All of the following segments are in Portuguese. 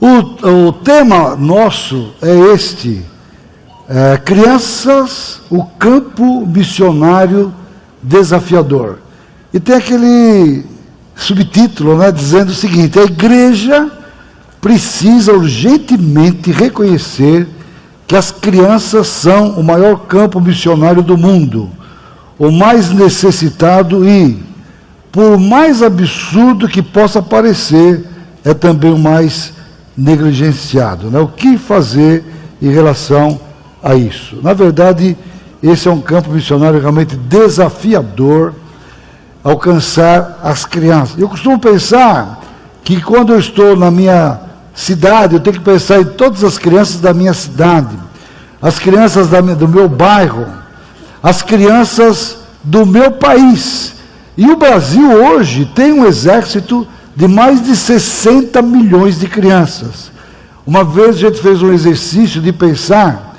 O tema nosso é este, crianças, o campo missionário desafiador. E tem aquele subtítulo, né, dizendo o seguinte: a igreja precisa urgentemente reconhecer que as crianças são o maior campo missionário do mundo, o mais necessitado e, por mais absurdo que possa parecer, é também o mais negligenciado, né? O que fazer em relação a isso? Na verdade, esse é um campo missionário realmente desafiador, alcançar as crianças. Eu costumo pensar que quando eu estou na minha cidade, eu tenho que pensar em todas as crianças da minha cidade, as crianças do meu bairro, as crianças do meu país. E o Brasil hoje tem um exército de mais de 60 milhões de crianças. Uma vez a gente fez um exercício de pensar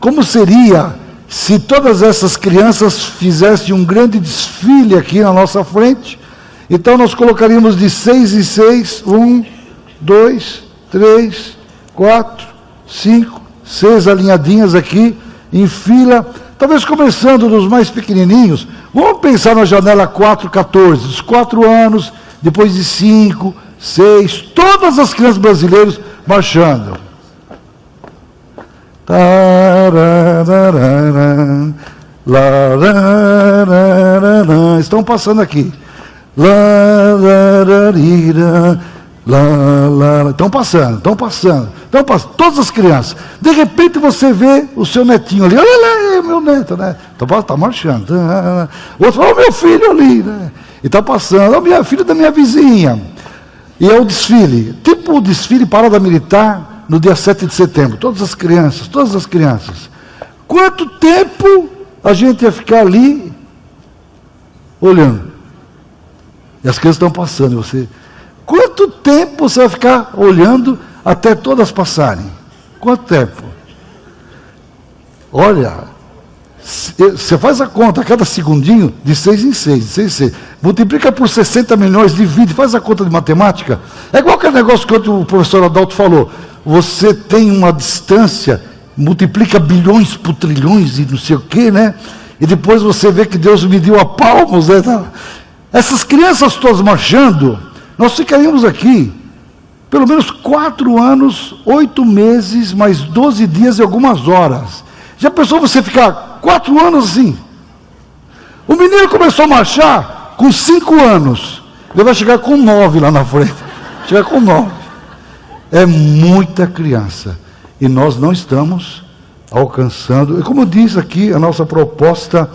como seria se todas essas crianças fizessem um grande desfile aqui na nossa frente. Então nós colocaríamos de 6 em 6, 1, 2, 3, 4, 5, 6 alinhadinhas aqui, em fila, talvez começando dos mais pequenininhos. Vamos pensar na janela 4-14, dos 4 anos, depois de 5, 6, todas as crianças brasileiras marchando. Estão passando aqui. Estão passando, todas as crianças. De repente você vê o seu netinho ali, olha lá, é meu neto, né? Está marchando. O outro fala, o meu filho ali, né? E está passando, a minha filha da minha vizinha. E é o desfile, tipo o desfile parada militar no dia 7 de setembro. Todas as crianças. Quanto tempo a gente ia ficar ali olhando? E as crianças estão passando, e você... Quanto tempo você vai ficar olhando até todas passarem? Quanto tempo? Olha, você faz a conta, a cada segundinho, de 6 em 6, multiplica por 60 milhões, divide, faz a conta de matemática. É igual aquele negócio que o professor Adalto falou. Você tem uma distância, multiplica bilhões por trilhões e não sei o quê, né? E depois você vê que Deus mediu a palmos, né? Essas crianças todas marchando, nós ficaríamos aqui, pelo menos 4 anos, 8 meses, mais 12 dias e algumas horas. Já pensou você ficar 4 anos assim? O menino começou a marchar com 5 anos. Ele vai chegar com 9 lá na frente. Chegar com 9. É muita criança. E nós não estamos alcançando. E como diz aqui a nossa proposta,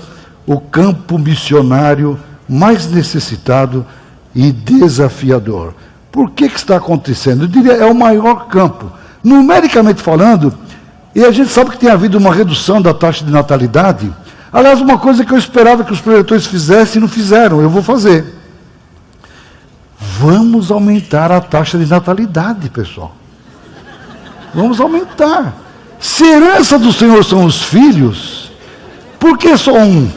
o campo missionário mais necessitado e desafiador. Por que está acontecendo? Eu diria, é o maior campo. Numericamente falando, e a gente sabe que tem havido uma redução da taxa de natalidade. Aliás, uma coisa que eu esperava que os preletores fizessem e não fizeram, eu vou fazer. Vamos aumentar a taxa de natalidade, pessoal. Vamos aumentar. Se a herança do Senhor são os filhos, por que só um?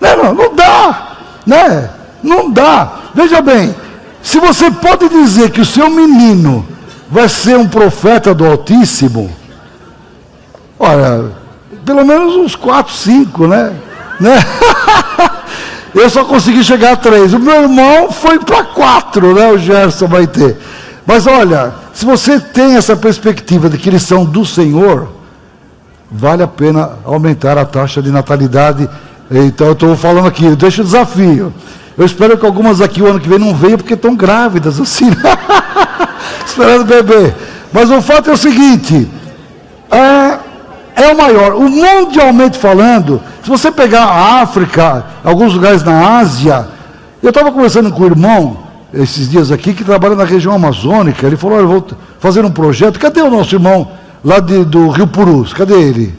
Não dá, né? Não dá. Veja bem, se você pode dizer que o seu menino vai ser um profeta do Altíssimo, olha, pelo menos uns 4, 5, né? Eu só consegui chegar a 3. O meu irmão foi para 4, né? O Gerson vai ter. Mas olha, se você tem essa perspectiva de que eles são do Senhor, vale a pena aumentar a taxa de natalidade. Então eu estou falando aqui, eu deixo o desafio. Eu espero que algumas aqui o ano que vem não venham porque estão grávidas, assim, esperando bebê. Mas o fato é o seguinte, é o maior. O mundialmente falando, se você pegar a África, alguns lugares na Ásia, eu estava conversando com o irmão, esses dias aqui, que trabalha na região amazônica, ele falou, olha, eu vou fazer um projeto, cadê o nosso irmão lá do Rio Purus? Cadê ele?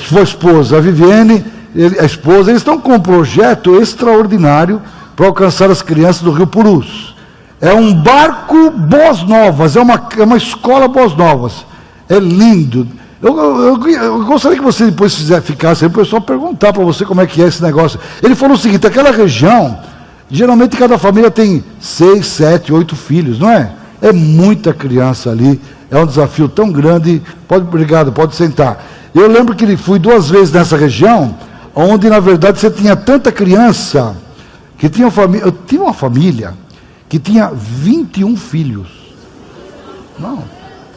Sua esposa, a Viviane, a esposa, eles estão com um projeto extraordinário para alcançar as crianças do Rio Purus. É um barco Boas Novas, é uma escola Boas Novas. É lindo. Eu gostaria que você depois ficasse aí, o pessoal perguntar para você como é que é esse negócio. Ele falou o seguinte, aquela região, geralmente cada família tem 6, 7, 8 filhos, não é? É muita criança ali, é um desafio tão grande. Obrigado, pode sentar. Eu lembro que fui 2 vezes nessa região, onde na verdade você tinha tanta criança, que tinha eu tinha uma família que tinha 21 filhos. Não,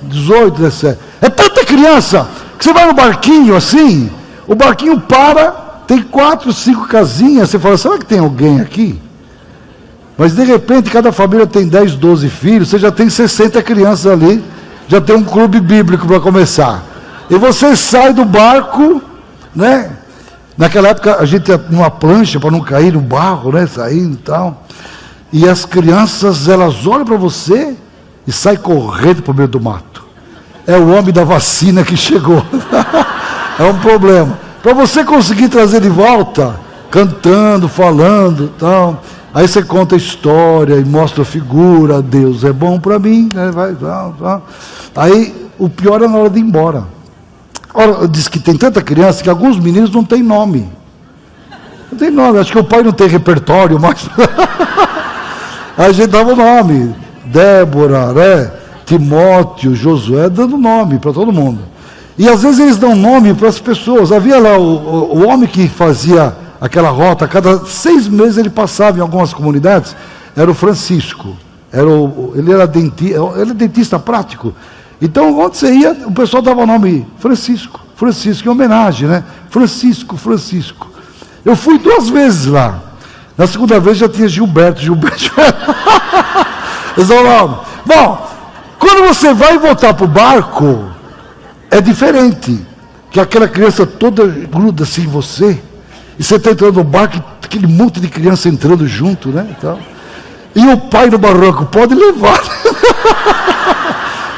18, 17. É tanta criança, que você vai no barquinho assim, o barquinho para, tem 4, 5 casinhas, você fala, será que tem alguém aqui? Mas de repente cada família tem 10, 12 filhos, você já tem 60 crianças ali, já tem um clube bíblico para começar. E você sai do barco, né? Naquela época a gente tinha uma plancha para não cair no barro, né? Saindo e tal. E as crianças, elas olham para você e saem correndo para o meio do mato. É o homem da vacina que chegou. É um problema. Para você conseguir trazer de volta, cantando, falando e tal. Aí você conta a história e mostra a figura, Deus é bom para mim, né? Vai. Aí o pior é na hora de ir embora. Ora, diz que tem tanta criança que alguns meninos não têm nome. Não tem nome, acho que o pai não tem repertório, mas a gente dava o nome. Débora, né? Timóteo, Josué, dando nome para todo mundo. E às vezes eles dão nome para as pessoas. Havia lá o homem que fazia aquela rota, a cada 6 meses ele passava em algumas comunidades, era o Francisco. Ele era dentista prático. Então, onde você ia, o pessoal dava o nome Francisco, em homenagem, né? Francisco. Eu fui 2 vezes lá. Na segunda vez já tinha Gilberto. Bom, quando você vai voltar para o barco, é diferente. Que aquela criança toda gruda assim em você, e você está entrando no barco, aquele monte de criança entrando junto, né? Então, e o pai no barranco, pode levar.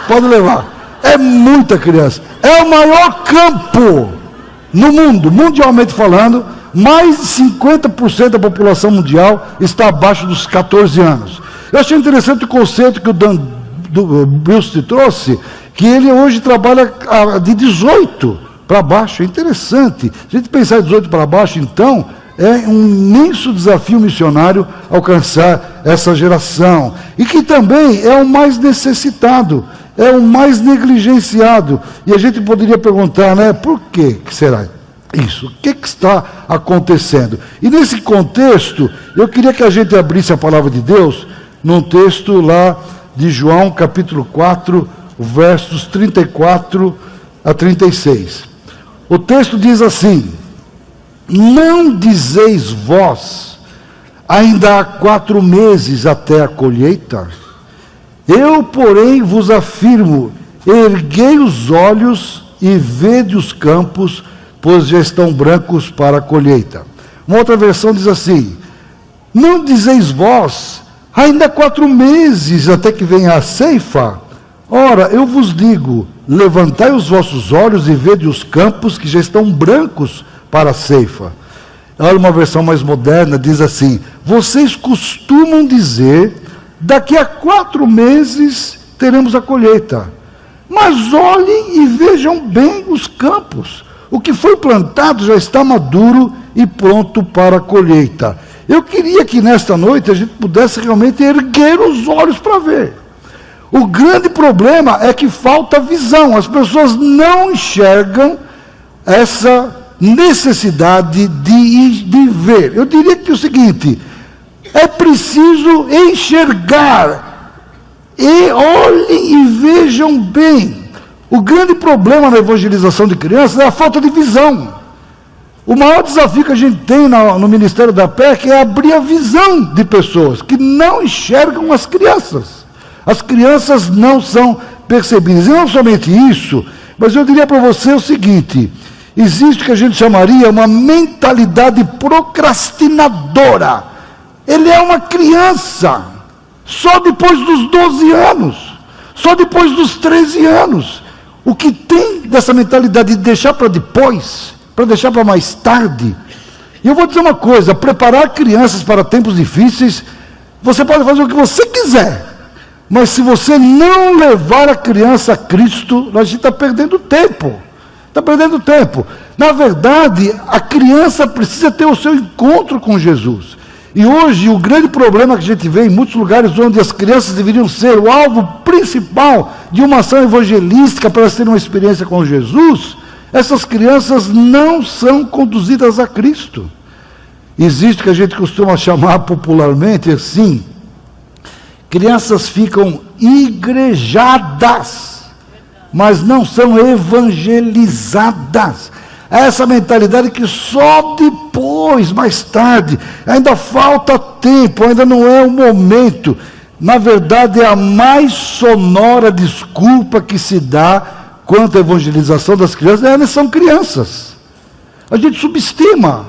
Pode levar. É muita criança. É o maior campo no mundo, mundialmente falando. Mais de 50% da população mundial está abaixo dos 14 anos. Eu achei interessante o conceito que o Dan Bilst trouxe, que ele hoje trabalha de 18 para baixo. É interessante. Se a gente pensar em 18 para baixo, então, é um imenso desafio missionário alcançar essa geração. E que também é o mais necessitado, é o mais negligenciado. E a gente poderia perguntar, né, por que será isso? O que está acontecendo? E nesse contexto, eu queria que a gente abrisse a palavra de Deus num texto lá de João, capítulo 4, versos 34 a 36. O texto diz assim: não dizeis vós, ainda há 4 meses até a colheita? Eu, porém, vos afirmo, erguei os olhos e vede os campos, pois já estão brancos para a colheita. Uma outra versão diz assim: não dizeis vós, ainda há 4 meses até que venha a ceifa? Ora, eu vos digo, levantai os vossos olhos e vede os campos que já estão brancos para a ceifa. Olha, uma versão mais moderna diz assim: vocês costumam dizer, daqui a 4 meses teremos a colheita. Mas olhem e vejam bem os campos. O que foi plantado já está maduro e pronto para a colheita. Eu queria que nesta noite a gente pudesse realmente erguer os olhos para ver. O grande problema é que falta visão. As pessoas não enxergam essa necessidade de ver. Eu diria que é o seguinte: é preciso enxergar. E olhem e vejam bem. O grande problema na evangelização de crianças é a falta de visão. O maior desafio que a gente tem no Ministério da PEC é abrir a visão de pessoas que não enxergam as crianças. As crianças não são percebidas. E não somente isso, mas eu diria para você o seguinte: existe o que a gente chamaria uma mentalidade procrastinadora. Ele é uma criança, só depois dos 12 anos, só depois dos 13 anos. O que tem dessa mentalidade de deixar para depois, para deixar para mais tarde. E eu vou dizer uma coisa: preparar crianças para tempos difíceis, você pode fazer o que você quiser, mas se você não levar a criança a Cristo, a gente está perdendo tempo. Está perdendo tempo. Na verdade, a criança precisa ter o seu encontro com Jesus. E hoje o grande problema que a gente vê em muitos lugares onde as crianças deveriam ser o alvo principal de uma ação evangelística para elas terem uma experiência com Jesus, essas crianças não são conduzidas a Cristo. Existe o que a gente costuma chamar popularmente assim, crianças ficam igrejadas, mas não são evangelizadas. É essa mentalidade que só depois, mais tarde, ainda falta tempo, ainda não é o momento. Na verdade, é a mais sonora desculpa que se dá quanto à evangelização das crianças. Elas são crianças. A gente subestima.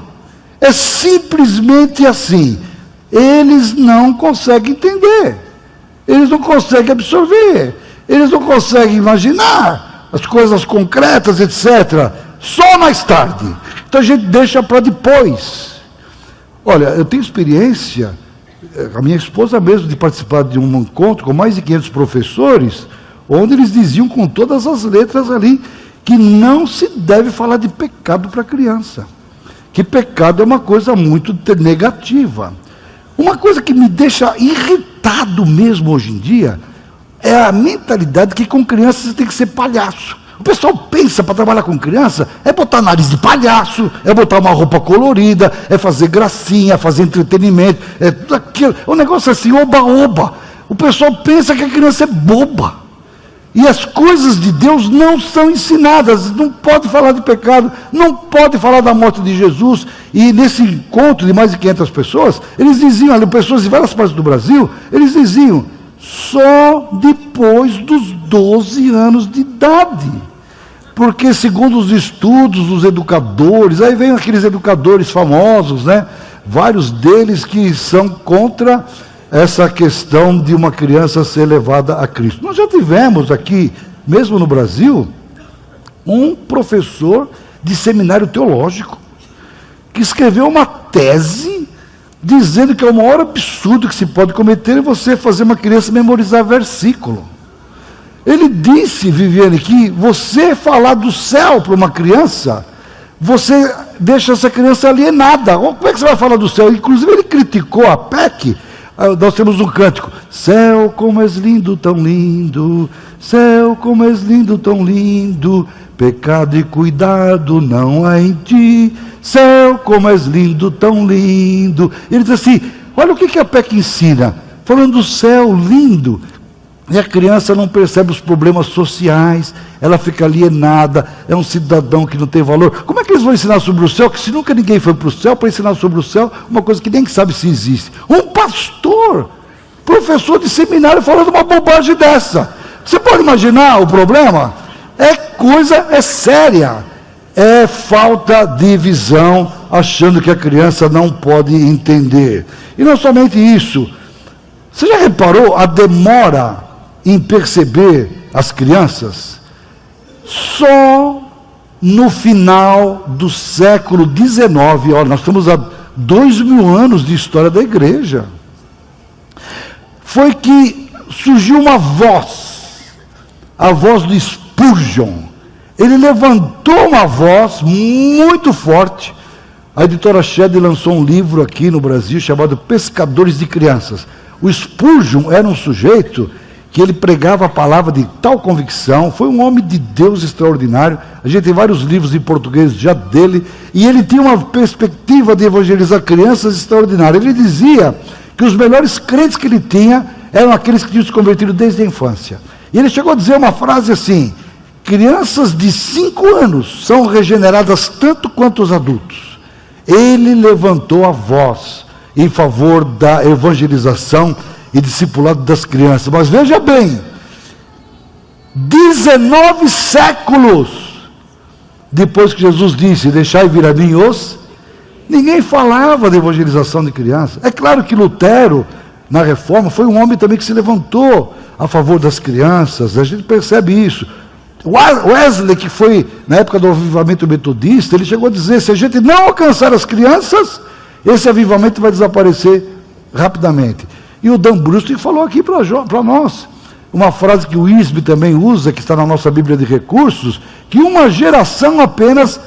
É simplesmente assim. Eles não conseguem entender. Eles não conseguem absorver. Eles não conseguem imaginar as coisas concretas, etc. Só mais tarde. Então a gente deixa para depois. Olha, eu tenho experiência, a minha esposa mesmo, de participar de um encontro com mais de 500 professores, onde eles diziam com todas as letras ali que não se deve falar de pecado para a criança. Que pecado é uma coisa muito negativa. Uma coisa que me deixa irritado mesmo hoje em dia é a mentalidade que com crianças você tem que ser palhaço. O pessoal pensa para trabalhar com criança, é botar nariz de palhaço, é botar uma roupa colorida, é fazer gracinha, fazer entretenimento, é tudo aquilo. O negócio é assim, oba-oba. O pessoal pensa que a criança é boba. E as coisas de Deus não são ensinadas, não pode falar de pecado, não pode falar da morte de Jesus. E nesse encontro de mais de 500 pessoas, eles diziam, ali, pessoas de várias partes do Brasil, eles diziam, só depois dos 12 anos de idade. Porque segundo os estudos dos educadores, aí vem aqueles educadores famosos, né? Vários deles que são contra essa questão de uma criança ser levada a Cristo. Nós já tivemos aqui, mesmo no Brasil, um professor de seminário teológico que escreveu uma tese dizendo que é o maior absurdo que se pode cometer é você fazer uma criança memorizar versículo. Ele disse, Viviane, que você falar do céu para uma criança, você deixa essa criança alienada. Como é que você vai falar do céu? Inclusive ele criticou a PEC. Nós temos um cântico, céu como és lindo, tão lindo, céu como és lindo, tão lindo, pecado e cuidado não há em ti, céu como és lindo, tão lindo. Ele diz assim, olha o que a PEC ensina, falando do céu lindo, e a criança não percebe os problemas sociais, ela fica alienada, é um cidadão que não tem valor. Como é que eles vão ensinar sobre o céu, que se nunca ninguém foi para o céu, para ensinar sobre o céu, uma coisa que nem sabe se existe? Um pastor, professor de seminário, falando uma bobagem dessa. Você pode imaginar o problema? É séria, é falta de visão, achando que a criança não pode entender. E não somente isso, você já reparou a demora em perceber as crianças? Só no final do século XIX, olha, nós estamos há 2000 anos de história da igreja, foi que surgiu uma voz, a voz do Spurgeon. Ele levantou uma voz muito forte. A editora Shedd lançou um livro aqui no Brasil chamado Pescadores de Crianças. O Spurgeon era um sujeito que ele pregava a palavra de tal convicção, foi um homem de Deus extraordinário. A gente tem vários livros em português já dele, e ele tinha uma perspectiva de evangelizar crianças extraordinária. Ele dizia que os melhores crentes que ele tinha eram aqueles que tinham se convertido desde a infância. E ele chegou a dizer uma frase assim, crianças de 5 anos são regeneradas tanto quanto os adultos. Ele levantou a voz em favor da evangelização e discipulado das crianças. Mas veja bem, 19 séculos depois que Jesus disse, deixai vir a mim os, ninguém falava de evangelização de crianças. É claro que Lutero, na Reforma, foi um homem também que se levantou a favor das crianças, a gente percebe isso. Wesley, que foi na época do avivamento metodista, ele chegou a dizer, se a gente não alcançar as crianças, esse avivamento vai desaparecer rapidamente. E o Dan Brusting falou aqui para nós, uma frase que o ISB também usa, que está na nossa Bíblia de Recursos, que uma geração apenas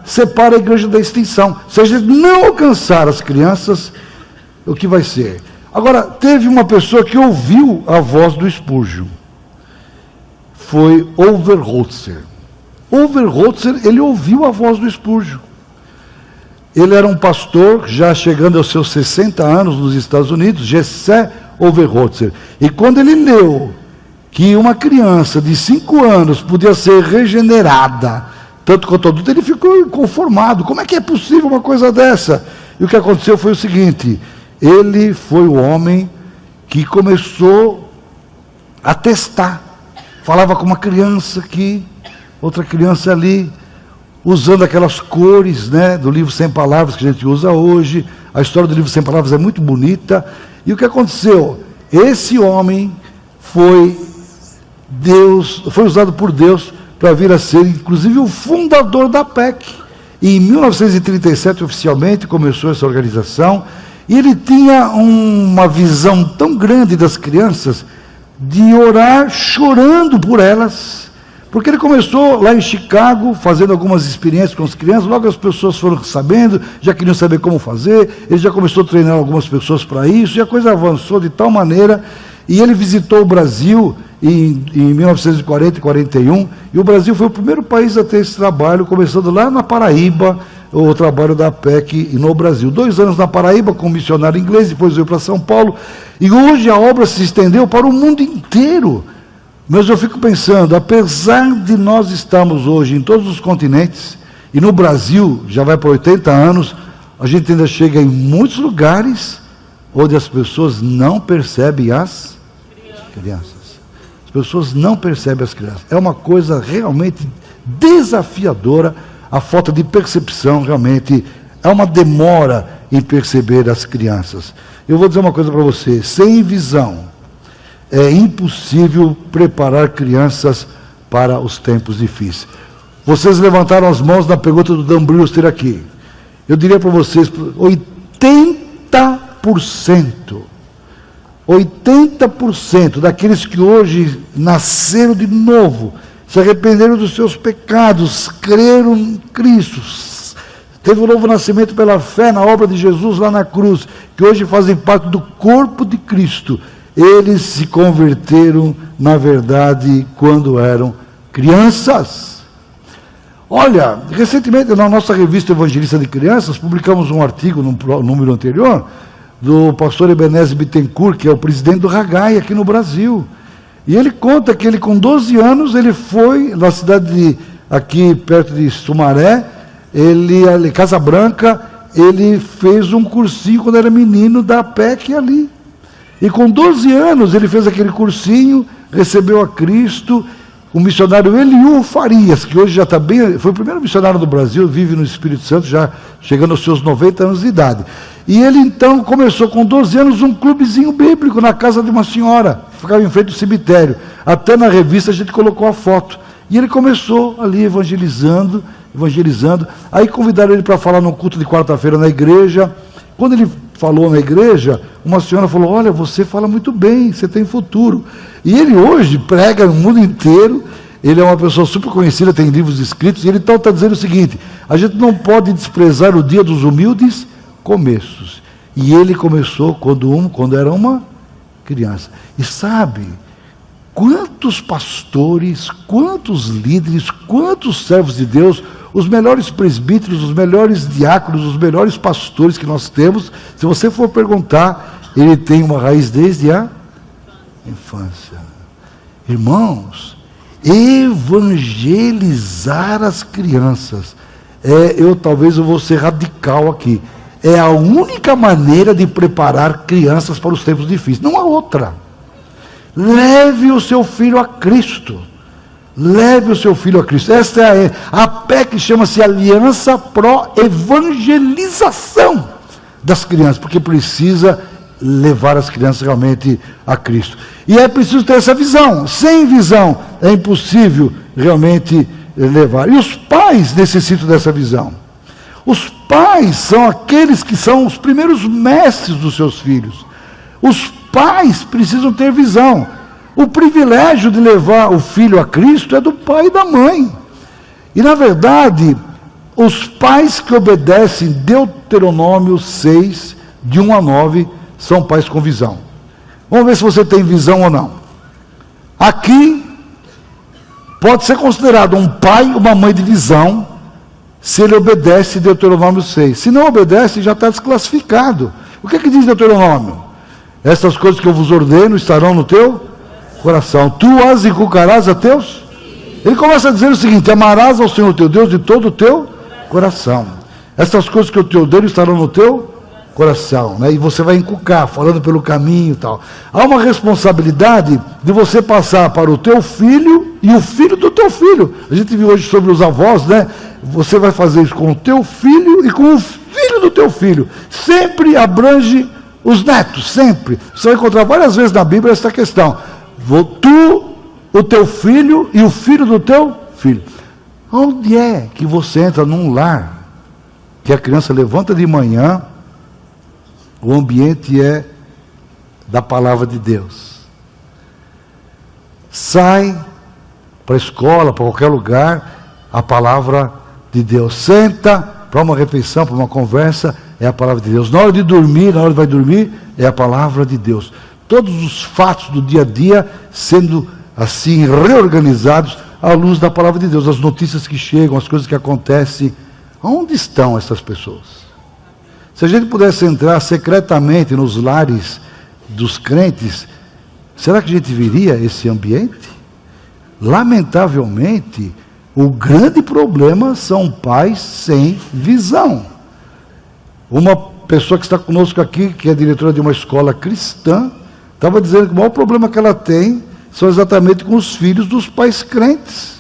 separa a igreja da extinção. Se a gente não alcançar as crianças, o que vai ser? Agora, teve uma pessoa que ouviu a voz do Spurgeon. Foi Overholtzer. Overholtzer, ele ouviu a voz do Spurgeon. Ele era um pastor, já chegando aos seus 60 anos nos Estados Unidos, Jesse Overholtzer. E quando ele leu que uma criança de 5 anos podia ser regenerada, tanto quanto adulto, ele ficou inconformado. Como é que é possível uma coisa dessa? E o que aconteceu foi o seguinte: ele foi o homem que começou a testar. Falava com uma criança aqui, outra criança ali, usando aquelas cores, né, do livro Sem Palavras que a gente usa hoje. A história do livro Sem Palavras é muito bonita. E o que aconteceu? Esse homem foi usado por Deus para vir a ser, inclusive, o fundador da PEC. E em 1937, oficialmente, começou essa organização. E ele tinha uma visão tão grande das crianças, de orar chorando por elas. Porque ele começou lá em Chicago, fazendo algumas experiências com as crianças. Logo as pessoas foram sabendo, já queriam saber como fazer. Ele já começou a treinar algumas pessoas para isso, e a coisa avançou de tal maneira. E ele visitou o Brasil em 1940 e 41, e o Brasil foi o primeiro país a ter esse trabalho, começando lá na Paraíba, o trabalho da PEC no Brasil. 2 anos na Paraíba, com um missionário inglês, depois veio para São Paulo, e hoje a obra se estendeu para o mundo inteiro. Mas eu fico pensando, apesar de nós estarmos hoje em todos os continentes, e no Brasil já vai para 80 anos, a gente ainda chega em muitos lugares onde as pessoas não percebem as crianças. As pessoas não percebem as crianças. É uma coisa realmente desafiadora, a falta de percepção realmente, é uma demora em perceber as crianças. Eu vou dizer uma coisa para você, sem visão, é impossível preparar crianças para os tempos difíceis. Vocês levantaram as mãos na pergunta do Dan Brewster aqui. Eu diria para vocês, 80% daqueles que hoje nasceram de novo, se arrependeram dos seus pecados, creram em Cristo, teve um novo nascimento pela fé na obra de Jesus lá na cruz, que hoje fazem parte do corpo de Cristo. Eles se converteram, na verdade, quando eram crianças. Olha, recentemente na nossa revista Evangelista de Crianças, publicamos um artigo no número anterior, do pastor Ebenezer Bittencourt, que é o presidente do Ragai aqui no Brasil. E ele conta que ele, com 12 anos, ele foi na cidade aqui perto de Sumaré, ali, Casa Branca, ele fez um cursinho quando era menino da PEC ali. E com 12 anos ele fez aquele cursinho, recebeu a Cristo. O missionário Eliú Farias, que hoje já está bem, foi o primeiro missionário do Brasil, vive no Espírito Santo, já chegando aos seus 90 anos de idade. E ele então começou com 12 anos um clubezinho bíblico na casa de uma senhora, ficava em frente do cemitério. Até na revista a gente colocou a foto. E ele começou ali evangelizando. Aí convidaram ele para falar num culto de quarta-feira na igreja. Quando ele falou na igreja, uma senhora falou: olha, você fala muito bem, você tem futuro. E ele hoje prega no mundo inteiro, ele é uma pessoa super conhecida, tem livros escritos, e ele então está dizendo o seguinte: a gente não pode desprezar o dia dos humildes começos. E ele começou quando era uma criança. E sabe, quantos pastores, quantos líderes, quantos servos de Deus, os melhores presbíteros, os melhores diáconos, os melhores pastores que nós temos, se você for perguntar, ele tem uma raiz desde a infância. Irmãos, evangelizar as crianças, talvez eu vou ser radical aqui, é a única maneira de preparar crianças para os tempos difíceis, não há outra. Leve o seu filho a Cristo. Leve o seu filho a Cristo. Esta é a PEC, que chama-se Aliança Pró-Evangelização das crianças, porque precisa levar as crianças realmente a Cristo. E é preciso ter essa visão. Sem visão é impossível realmente levar. E os pais necessitam dessa visão. Os pais são aqueles que são os primeiros mestres dos seus filhos. Os pais precisam ter visão. O privilégio de levar o filho a Cristo é do pai e da mãe. E, na verdade, os pais que obedecem Deuteronômio 6, de 1 a 9, são pais com visão. Vamos ver se você tem visão ou não. Aqui, pode ser considerado um pai ou uma mãe de visão, se ele obedece Deuteronômio 6. Se não obedece, já está desclassificado. O que é que diz Deuteronômio? Essas coisas que eu vos ordeno estarão no teu coração. Tu as inculcarás a teus. Ele começa a dizer o seguinte: amarás ao Senhor teu Deus de todo o teu coração. Essas coisas que eu te ordeno estarão no teu coração, né? E você vai inculcar, falando pelo caminho e tal. Há uma responsabilidade de você passar para o teu filho e o filho do teu filho. A gente viu hoje sobre os avós, né? Você vai fazer isso com o teu filho e com o filho do teu filho. Sempre abrange os netos, sempre. Você vai encontrar várias vezes na Bíblia essa questão. Tu, o teu filho e o filho do teu filho. Onde é que você entra num lar que a criança levanta de manhã, o ambiente é da palavra de Deus? Sai para a escola, para qualquer lugar, a palavra de Deus. Senta para uma refeição, para uma conversa, é a palavra de Deus. Na hora de dormir, na hora que vai dormir, é a palavra de Deus. Todos os fatos do dia a dia sendo assim reorganizados à luz da palavra de Deus. As notícias que chegam, as coisas que acontecem. Onde estão essas pessoas? Se a gente pudesse entrar secretamente nos lares dos crentes, será que a gente viria esse ambiente? Lamentavelmente, o grande problema são pais sem visão. Uma pessoa que está conosco aqui, que é diretora de uma escola cristã, estava dizendo que o maior problema que ela tem são exatamente com os filhos dos pais crentes,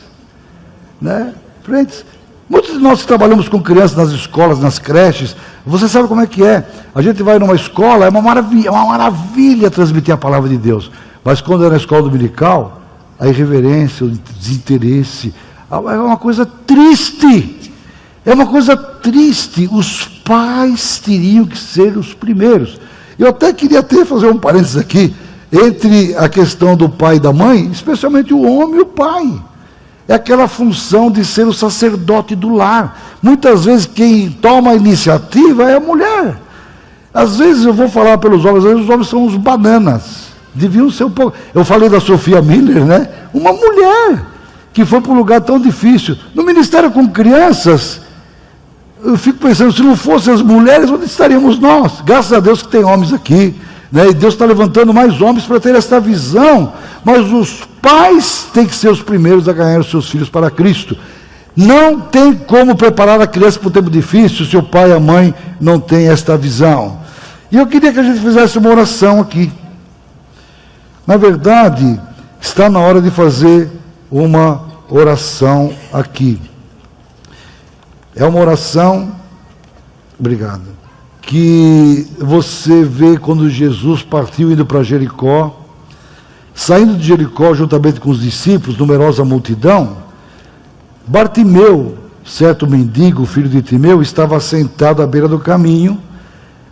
né? Crentes. Muitos de nós que trabalhamos com crianças nas escolas, nas creches, você sabe como é que é. A gente vai numa escola, é uma maravilha transmitir a palavra de Deus. Mas quando é na escola dominical, a irreverência, o desinteresse, é uma coisa triste. É uma coisa triste. Os pais teriam que ser os primeiros. Eu até queria fazer um parênteses aqui, entre a questão do pai e da mãe, especialmente o homem e o pai. É aquela função de ser o sacerdote do lar. Muitas vezes quem toma a iniciativa é a mulher. Às vezes eu vou falar pelos homens, às vezes os homens são uns bananas. Deviam ser um pouco. Eu falei da Sofia Miller, né? Uma mulher que foi para um lugar tão difícil. No ministério com crianças, eu fico pensando, se não fossem as mulheres, onde estaríamos nós? Graças a Deus que tem homens aqui, né? E Deus está levantando mais homens para ter essa visão. Mas os pais têm que ser os primeiros a ganhar os seus filhos para Cristo. Não tem como preparar a criança para um tempo difícil se o pai e a mãe não têm esta visão. E eu queria que a gente fizesse uma oração aqui. Na verdade, está na hora de fazer uma oração aqui. É uma oração, obrigado, que você vê quando Jesus partiu indo para Jericó. Saindo de Jericó, juntamente com os discípulos, numerosa multidão, Bartimeu, certo mendigo, filho de Timeu, estava sentado à beira do caminho,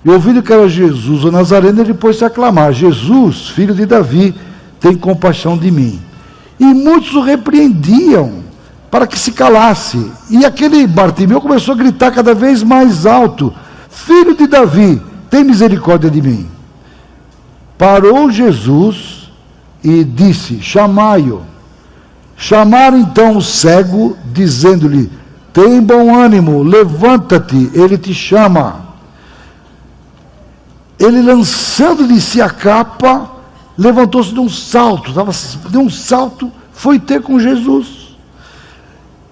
e ouvindo que era Jesus o Nazareno, ele pôs-se a clamar: Jesus, filho de Davi, tem compaixão de mim. E muitos o repreendiam para que se calasse. E aquele Bartimeu começou a gritar cada vez mais alto: Filho de Davi, tem misericórdia de mim. Parou Jesus e disse: chamai-o. Chamaram então o cego, dizendo-lhe: tem bom ânimo, levanta-te, ele te chama. Ele, lançando de si a capa, levantou-se de um salto, deu um salto, foi ter com Jesus.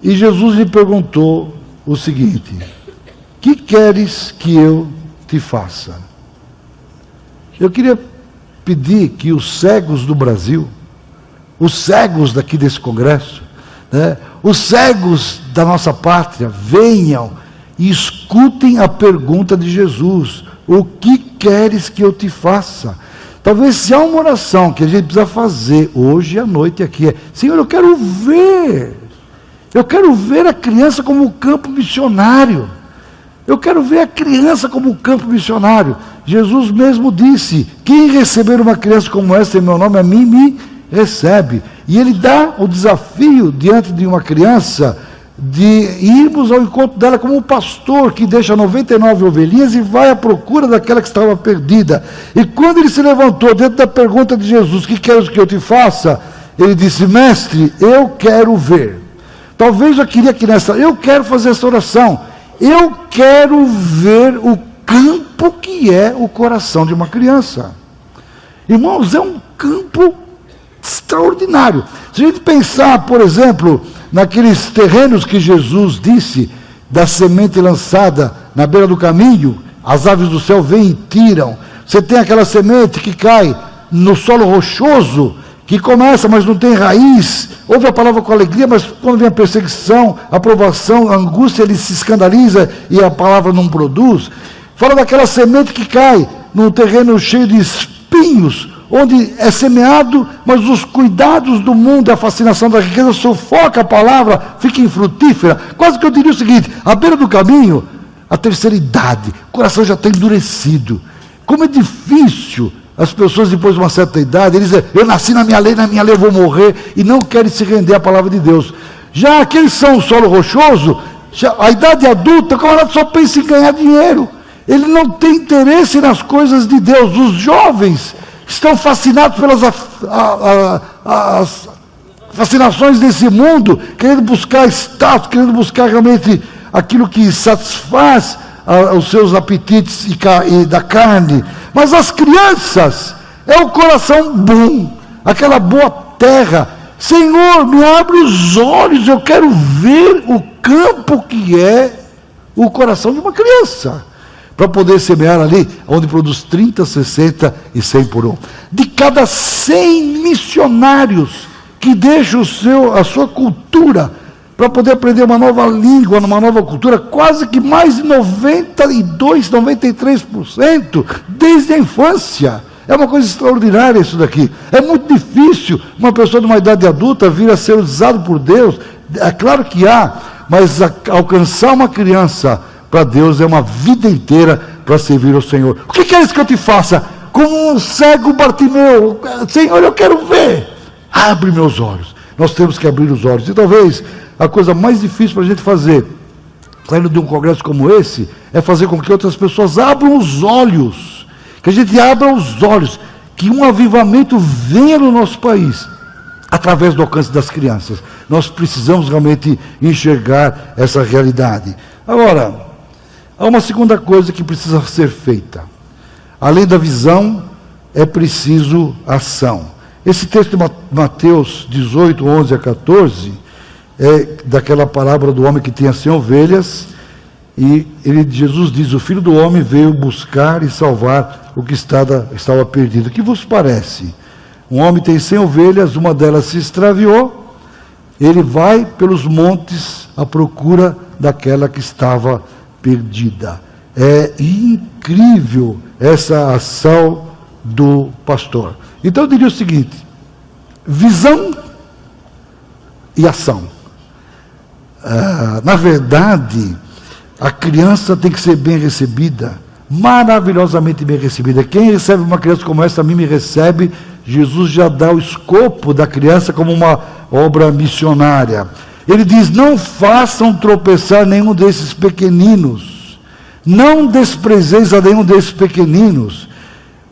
E Jesus lhe perguntou o seguinte: que queres que eu te faça? Eu queria pedir que os cegos do Brasil, os cegos daqui desse congresso, né, os cegos da nossa pátria, venham e escutem a pergunta de Jesus: o que queres que eu te faça? Talvez se há uma oração que a gente precisa fazer hoje à noite aqui, é: Senhor, eu quero ver a criança como um campo missionário. Eu quero ver a criança como um campo missionário. Jesus mesmo disse: quem receber uma criança como essa em meu nome, a mim me recebe. E ele dá o desafio diante de uma criança de irmos ao encontro dela como um pastor que deixa 99 ovelhinhas e vai à procura daquela que estava perdida. E quando ele se levantou diante da pergunta de Jesus, que queres que eu te faça? Ele disse, mestre, eu quero ver. Talvez eu queria que eu quero fazer essa oração. Eu quero ver o campo que é o coração de uma criança. Irmãos, é um campo extraordinário. Se a gente pensar, por exemplo, naqueles terrenos que Jesus disse, da semente lançada na beira do caminho, as aves do céu vêm e tiram. Você tem aquela semente que cai no solo rochoso, que começa, mas não tem raiz, ouve a palavra com alegria, mas quando vem a perseguição, a provação, a angústia, ele se escandaliza e a palavra não produz. Fala daquela semente que cai num terreno cheio de espinhos, onde é semeado, mas os cuidados do mundo, a fascinação da riqueza sufoca a palavra, fica infrutífera. Quase que eu diria o seguinte, à beira do caminho, a terceira idade, o coração já está endurecido. Como é difícil as pessoas depois de uma certa idade, eles dizem, eu nasci na minha lei eu vou morrer, e não querem se render à palavra de Deus. Já aqueles são o solo rochoso, a idade adulta, o camarada só pensa em ganhar dinheiro. Ele não tem interesse nas coisas de Deus. Os jovens estão fascinados pelas as fascinações desse mundo, querendo buscar status, querendo buscar realmente aquilo que satisfaz os seus apetites e da carne. Mas as crianças, é o coração bom, aquela boa terra. Senhor, me abre os olhos, eu quero ver o campo que é o coração de uma criança, para poder semear ali, onde produz 30, 60 e 100 por um. De cada 100 missionários que deixam a sua cultura, para poder aprender uma nova língua, uma nova cultura, quase que mais de 92, 93%, desde a infância. É uma coisa extraordinária isso daqui. É muito difícil uma pessoa de uma idade adulta vir a ser usado por Deus. É claro que há, mas alcançar uma criança para Deus é uma vida inteira para servir ao Senhor. O que queres que eu te faça? Como um cego Bartimeu, Senhor, eu quero ver. Abre meus olhos. Nós temos que abrir os olhos. E talvez a coisa mais difícil para a gente fazer, saindo de um congresso como esse, é fazer com que outras pessoas abram os olhos. Que a gente abra os olhos. Que um avivamento venha no nosso país, através do alcance das crianças. Nós precisamos realmente enxergar essa realidade. Agora, há uma segunda coisa que precisa ser feita. Além da visão, é preciso ação. Esse texto de Mateus 18, 11 a 14, é daquela parábola do homem que tinha 100 ovelhas, e Jesus diz, o Filho do Homem veio buscar e salvar o que estava perdido. O que vos parece? Um homem tem 100 ovelhas, uma delas se extraviou, ele vai pelos montes à procura daquela que estava perdida. É incrível essa ação do pastor. Então eu diria o seguinte, visão e ação. Na verdade, a criança tem que ser bem recebida, maravilhosamente bem recebida. Quem recebe uma criança como essa, a mim me recebe. Jesus já dá o escopo da criança como uma obra missionária. Ele diz, não façam tropeçar nenhum desses pequeninos, não desprezeis a nenhum desses pequeninos.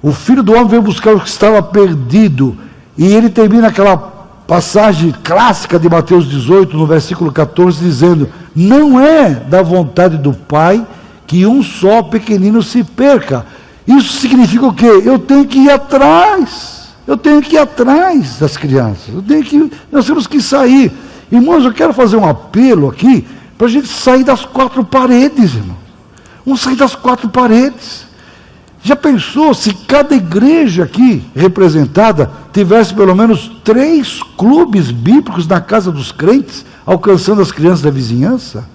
O Filho do Homem veio buscar o que estava perdido, e ele termina aquela passagem clássica de Mateus 18, no versículo 14, dizendo, não é da vontade do Pai que um só pequenino se perca. Isso significa o quê? Eu tenho que ir atrás das crianças, nós temos que sair. Irmãos, eu quero fazer um apelo aqui, para a gente sair das quatro paredes, irmão. Vamos sair das quatro paredes. Já pensou se cada igreja aqui representada tivesse pelo menos 3 clubes bíblicos na casa dos crentes, alcançando as crianças da vizinhança?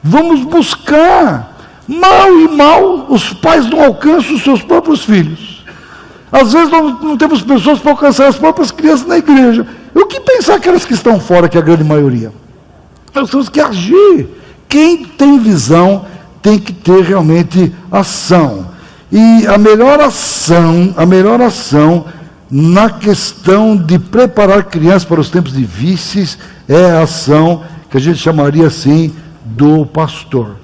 Vamos buscar. Mal e mal, os pais não alcançam os seus próprios filhos. Às vezes não temos pessoas para alcançar as próprias crianças na igreja. E o que pensar aquelas que estão fora, que é a grande maioria? Nós temos que agir. Quem tem visão tem que ter realmente ação. E a melhor ação na questão de preparar crianças para os tempos difíceis é a ação que a gente chamaria assim do pastor.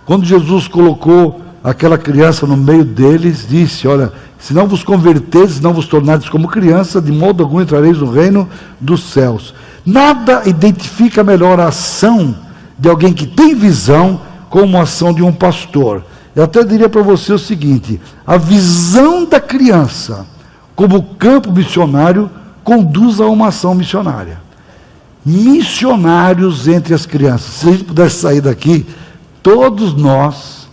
Quando Jesus colocou aquela criança no meio deles, disse: olha, se não vos convertedes, não vos tornares como criança, de modo algum entrareis no reino dos céus. Nada identifica melhor a ação de alguém que tem visão como a ação de um pastor. Eu até diria para você o seguinte: a visão da criança como campo missionário conduz a uma ação missionária. Missionários entre as crianças. Se a gente pudesse sair daqui, todos nós,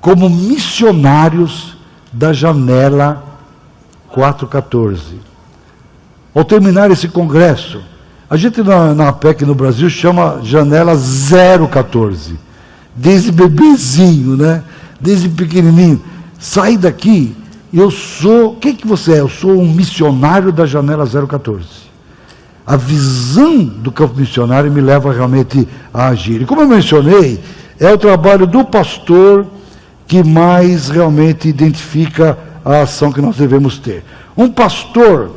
como missionários da janela 414. Ao terminar esse congresso, a gente na APEC no Brasil chama janela 014, desde bebezinho, né? Desde pequenininho. Sai daqui, eu sou, quem que você é? Eu sou um missionário da janela 014. A visão do campo missionário me leva realmente a agir. E como eu mencionei, é o trabalho do pastor que mais realmente identifica a ação que nós devemos ter. Um pastor,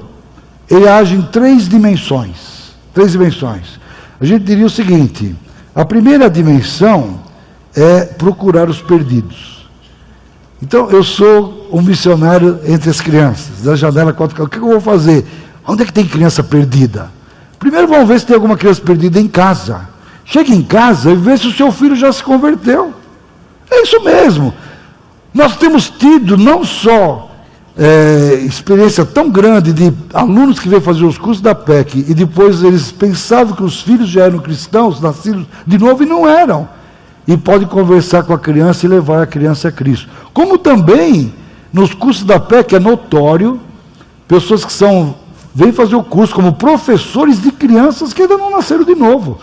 ele age em três dimensões. A gente diria o seguinte: a primeira dimensão é procurar os perdidos. Então, eu sou um missionário entre as crianças, da janela 4. O que eu vou fazer? Onde é que tem criança perdida? Primeiro vamos ver se tem alguma criança perdida em casa. Chega em casa e vê se o seu filho já se converteu. É isso mesmo. Nós temos tido não só experiência tão grande de alunos que vêm fazer os cursos da PEC e depois eles pensavam que os filhos já eram cristãos, nascidos de novo e não eram. E pode conversar com a criança e levar a criança a Cristo. Como também nos cursos da PEC é notório, pessoas que vêm fazer o curso como professores de crianças que ainda não nasceram de novo.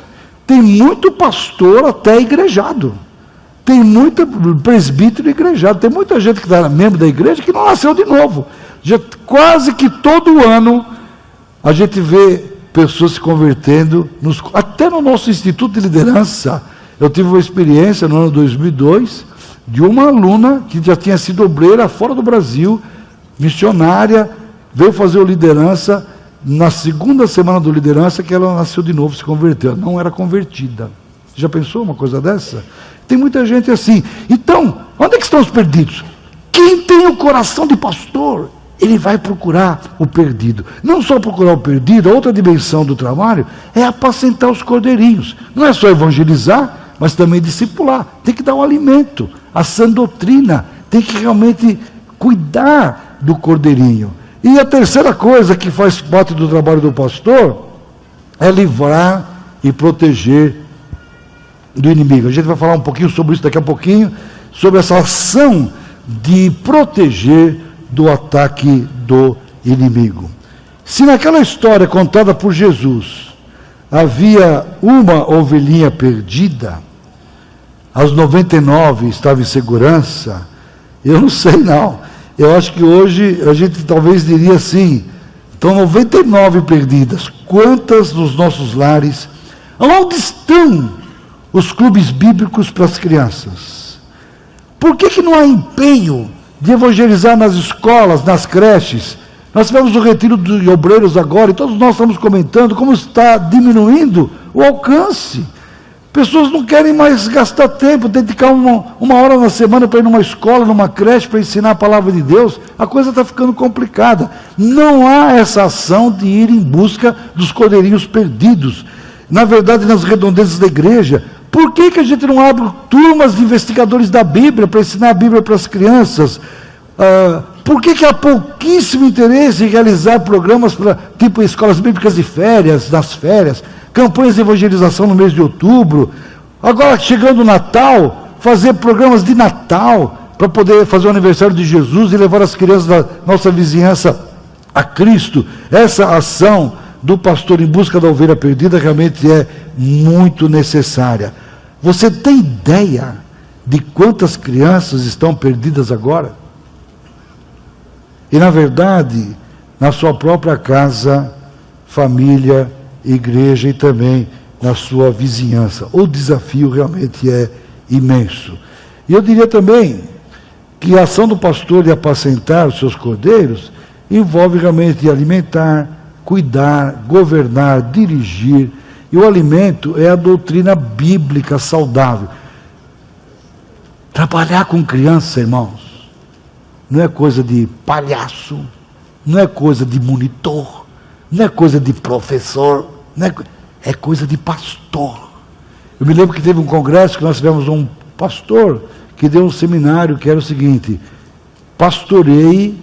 Tem muito pastor até igrejado. Tem muito presbítero igrejado. Tem muita gente que está membro da igreja que não nasceu de novo. Quase que todo ano a gente vê pessoas se convertendo, até no nosso Instituto de Liderança. Eu tive uma experiência no ano 2002 de uma aluna que já tinha sido obreira fora do Brasil, missionária, veio fazer o liderança. Na segunda semana do liderança que ela nasceu de novo, se converteu. Ela não era convertida. Já pensou uma coisa dessa? Tem muita gente assim. Então, onde é que estão os perdidos? Quem tem o coração de pastor, ele vai procurar o perdido. Não só procurar o perdido, a outra dimensão do trabalho é apacentar os cordeirinhos. Não é só evangelizar, mas também discipular. Tem que dar o alimento, a sã doutrina. Tem que realmente cuidar do cordeirinho. E a terceira coisa que faz parte do trabalho do pastor é livrar e proteger do inimigo. A gente vai falar um pouquinho sobre isso daqui a pouquinho, sobre essa ação de proteger do ataque do inimigo. Se naquela história contada por Jesus havia uma ovelhinha perdida, as 99 estavam em segurança, eu não sei não. Eu acho que hoje a gente talvez diria assim: estão 99 perdidas. Quantas nos nossos lares? Onde estão os clubes bíblicos para as crianças? Por que não há empenho de evangelizar nas escolas, nas creches? Nós tivemos o retiro de obreiros agora e todos nós estamos comentando como está diminuindo o alcance. Pessoas não querem mais gastar tempo, dedicar uma hora na semana para ir numa escola, numa creche, para ensinar a palavra de Deus. A coisa está ficando complicada. Não há essa ação de ir em busca dos cordeirinhos perdidos. Na verdade, nas redondezas da igreja, por que a gente não abre turmas de investigadores da Bíblia para ensinar a Bíblia para as crianças? Por que há pouquíssimo interesse em realizar programas para, tipo, escolas bíblicas de férias, nas férias, campanhas de evangelização no mês de outubro? Agora, chegando o Natal, fazer programas de Natal, para poder fazer o aniversário de Jesus e levar as crianças da nossa vizinhança a Cristo. Essa ação do pastor em busca da ovelha perdida realmente é muito necessária. Você tem ideia de quantas crianças estão perdidas agora? E, na verdade, na sua própria casa, família, igreja e também na sua vizinhança. O desafio realmente é imenso. E eu diria também que a ação do pastor de apacentar os seus cordeiros envolve realmente alimentar, cuidar, governar, dirigir E o alimento é a doutrina bíblica saudável. Trabalhar com criança, irmãos, não é coisa de palhaço, não é coisa de monitor, não é coisa de professor, é coisa de pastor. Eu me lembro que teve um congresso que nós tivemos um pastor que deu um seminário que era o seguinte: pastoreie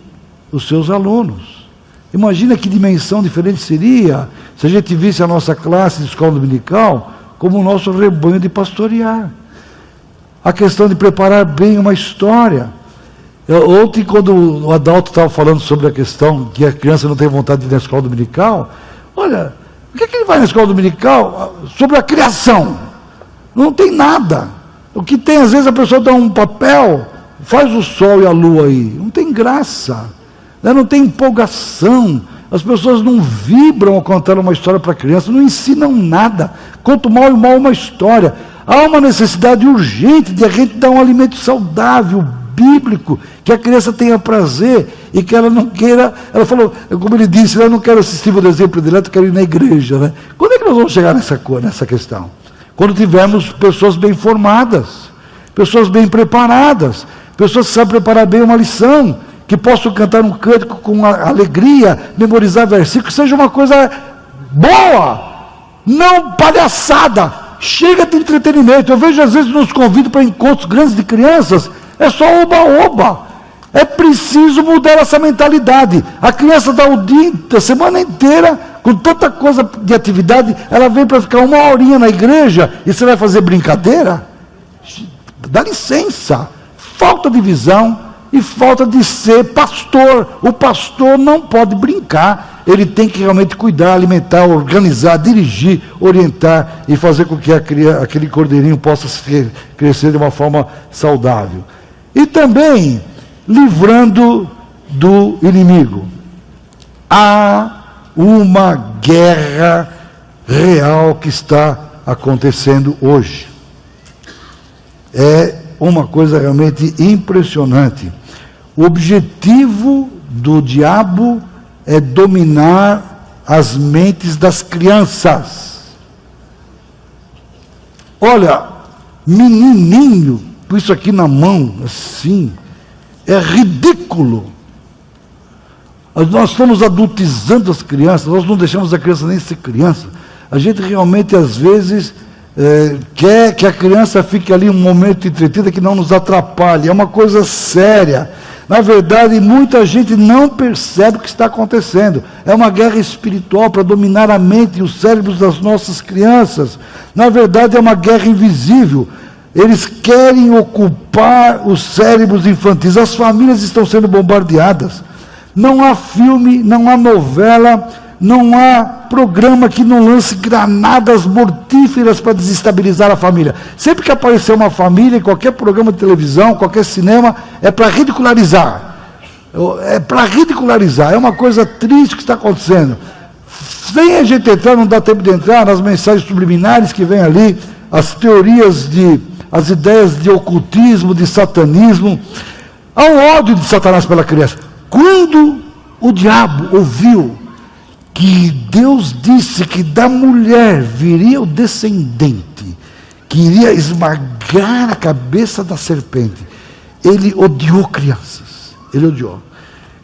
os seus alunos. Imagina que dimensão diferente seria se a gente visse a nossa classe de escola dominical como o nosso rebanho de pastorear. A questão de preparar bem uma história. Ontem, quando o Adalto estava falando sobre a questão que a criança não tem vontade de ir na escola dominical, olha, o que é que ele vai na escola dominical? Sobre a criação. Não tem nada. O que tem, às vezes, a pessoa dá um papel, faz o sol e a lua aí. Não tem graça, né? Não tem empolgação. As pessoas não vibram ao contar uma história para a criança, não ensinam nada. Quanto mal e mal uma história. Há uma necessidade urgente de a gente dar um alimento saudável, bíblico, que a criança tenha prazer e que ela não queira. Ela falou, como ele disse, eu não quero assistir o desenho predileto, eu quero ir na igreja, né? Quando é que nós vamos chegar nessa questão? Quando tivermos pessoas bem formadas, pessoas bem preparadas, pessoas que sabem preparar bem uma lição, que possam cantar um cântico com alegria, memorizar versículos, seja uma coisa boa, não palhaçada. Chega de entretenimento. Eu vejo às vezes nos convido para encontros grandes de crianças, é só oba-oba. É preciso mudar essa mentalidade. A criança dá o dia, a semana inteira, com tanta coisa de atividade, ela vem para ficar uma horinha na igreja e você vai fazer brincadeira? Dá licença. Falta de visão e falta de ser pastor. O pastor não pode brincar. Ele tem que realmente cuidar, alimentar, organizar, dirigir, orientar e fazer com que aquele cordeirinho possa crescer de uma forma saudável. E também livrando do inimigo. Há uma guerra real que está acontecendo hoje. É uma coisa realmente impressionante. O objetivo do diabo é dominar as mentes das crianças. Olha, menininho, com isso aqui na mão, assim, é ridículo. Nós estamos adultizando as crianças, nós não deixamos a criança nem ser criança. A gente realmente, às vezes, quer que a criança fique ali um momento entretida que não nos atrapalhe. É uma coisa séria. Na verdade, muita gente não percebe o que está acontecendo. É uma guerra espiritual para dominar a mente e os cérebros das nossas crianças. Na verdade, é uma guerra invisível. Eles querem ocupar os cérebros infantis. As famílias estão sendo bombardeadas. Não há filme, não há novela, não há programa que não lance granadas mortíferas para desestabilizar a família. Sempre que aparecer uma família, em qualquer programa de televisão, qualquer cinema, é para ridicularizar. É para ridicularizar. É uma coisa triste que está acontecendo. Sem a gente entrar, não dá tempo de entrar nas mensagens subliminares que vem ali, as teorias as ideias de ocultismo, de satanismo. Há um ódio de Satanás pela criança. Quando o diabo ouviu que Deus disse que da mulher viria o descendente, que iria esmagar a cabeça da serpente, ele odiou crianças, ele odiou.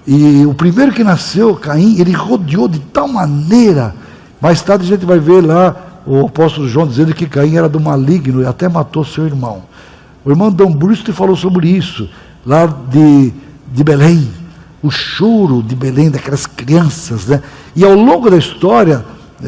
E o primeiro que nasceu, Caim, ele rodeou de tal maneira. Mais tarde a gente vai ver lá o apóstolo João dizendo que Caim era do maligno e até matou seu irmão. O irmão Dom Brusque falou sobre isso, lá de Belém. O choro de Belém daquelas crianças, né? E ao longo da história,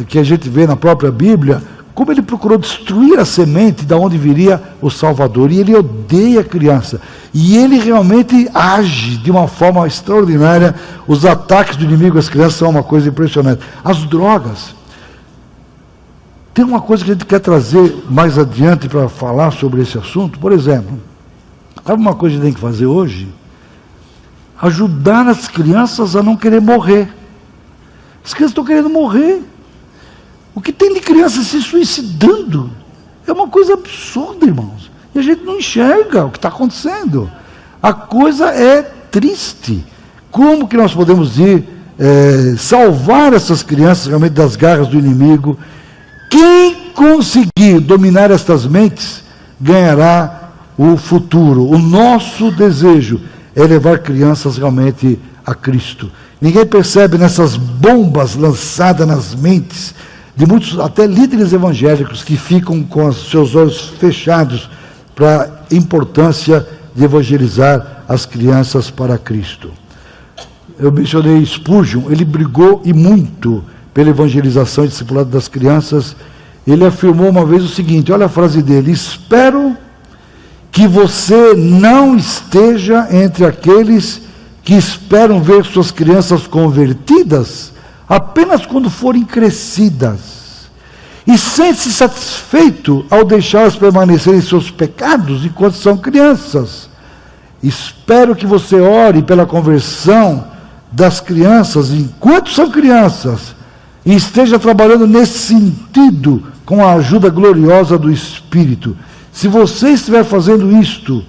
que a gente vê na própria Bíblia, como ele procurou destruir a semente de onde viria o Salvador. E ele odeia a criança. E ele realmente age de uma forma extraordinária. Os ataques do inimigo às crianças são uma coisa impressionante. As drogas. Tem uma coisa que a gente quer trazer mais adiante para falar sobre esse assunto. Por exemplo, sabe uma coisa que a gente tem que fazer hoje? Ajudar as crianças a não querer morrer. As crianças estão querendo morrer. O que tem de criança se suicidando é uma coisa absurda, irmãos. E a gente não enxerga o que está acontecendo. A coisa é triste. Como que nós podemos salvar essas crianças realmente das garras do inimigo? Quem conseguir dominar estas mentes, ganhará o futuro. O nosso desejo é levar crianças realmente a Cristo. Ninguém percebe nessas bombas lançadas nas mentes de muitos, até líderes evangélicos, que ficam com os seus olhos fechados para a importância de evangelizar as crianças para Cristo. Eu mencionei Spurgeon, ele brigou e muito pela evangelização e discipulado das crianças. Ele afirmou uma vez o seguinte, olha a frase dele: espero que você não esteja entre aqueles que esperam ver suas crianças convertidas apenas quando forem crescidas, e sente-se satisfeito ao deixá-las permanecerem em seus pecados enquanto são crianças. Espero que você ore pela conversão das crianças enquanto são crianças, e esteja trabalhando nesse sentido com a ajuda gloriosa do Espírito. Se você estiver fazendo isto,